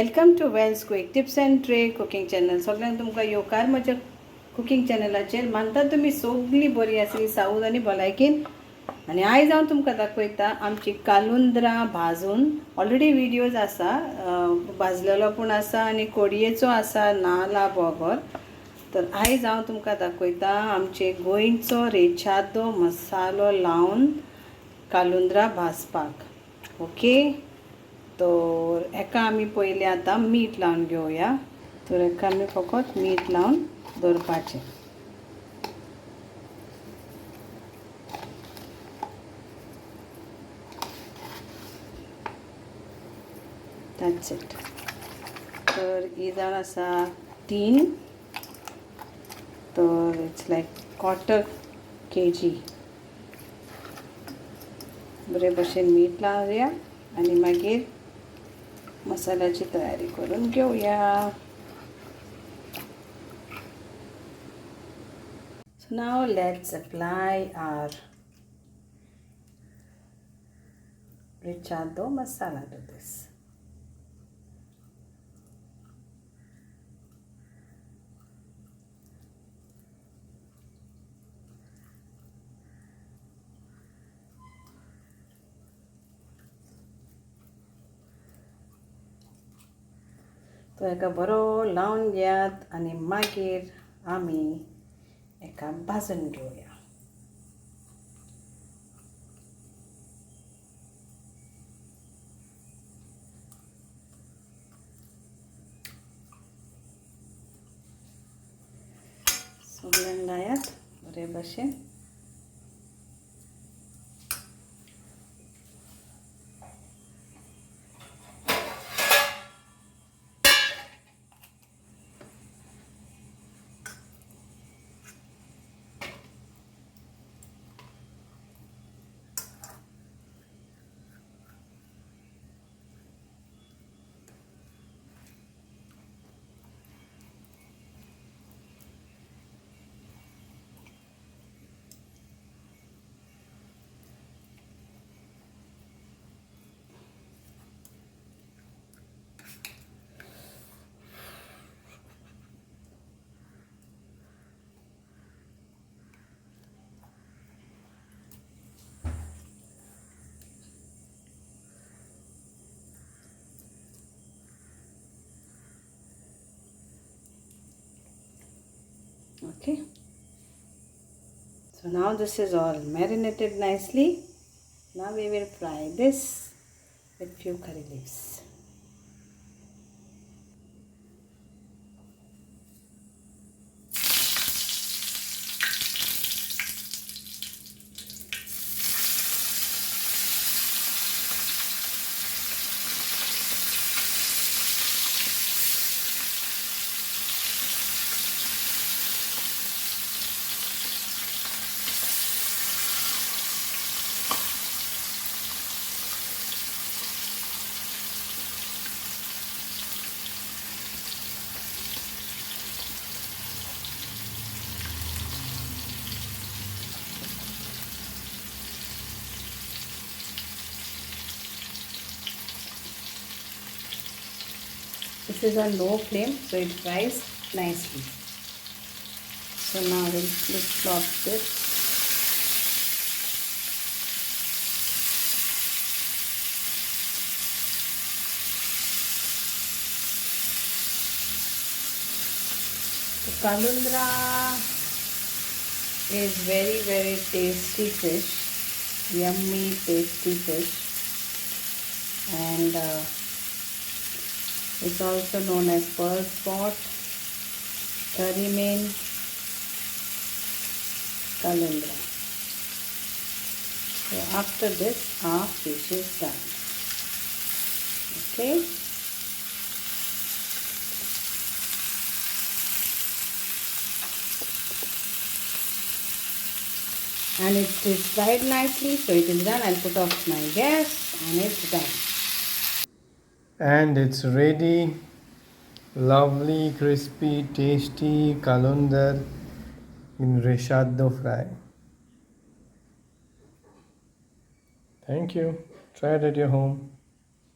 Welcome to Wells quick tips and trick cooking channel. सगळ्यांक तुमकां येवकार म्हज्या कुकिंग चॅनलाचेर. मानता तुमी सगळीं बरी आसली साऊद आनी भलायकेन. आनी आयज हांव तुमकां दाखयता आमची कालुंदरां भाजून. ऑलरेडी व्हिडिओज आसा, भाजलेलो पूण आसा आनी कोडयेचो आसा नाला बगर. तर आयज हांव तुमकां दाखयता आमचे गोंयचो रेचादो मसालो लावन कालुंदरां भाजपाक. ओके, तर एका आमी पयलीं आतां मीठ लावन घेवया. तर एका आमी फकत मीठ लावन दवरपाचें. That's it. तर ही जावन आसा 3, तर इट्स लायक 1/4 kg. बरे भशेन मीठ लावया आनी मागीर मसाल्याची तयारी करून घेऊया. So now let's apply our Recheado masala to this. तो एका बरो लावन घेयात आनी मागीर आमी एका भाजून घेवया. सगळ्यांक लायात बरे भशेन. Okay, so now this is all marinated nicely. Now we will fry this with few curry leaves. This is on low flame, so it fries nicely. So now we'll flip-flop this. The kalundra is very tasty fish, yummy tasty fish, and it's also known as Pearlspot, curry kalundra. So after this, our fish is done. Okay. And it is fried nicely, so it is done. I'll put off my gas and it's done. And it's ready. Lovely, crispy, tasty kalundar in Recheado fry. Thank you. Try it at your home.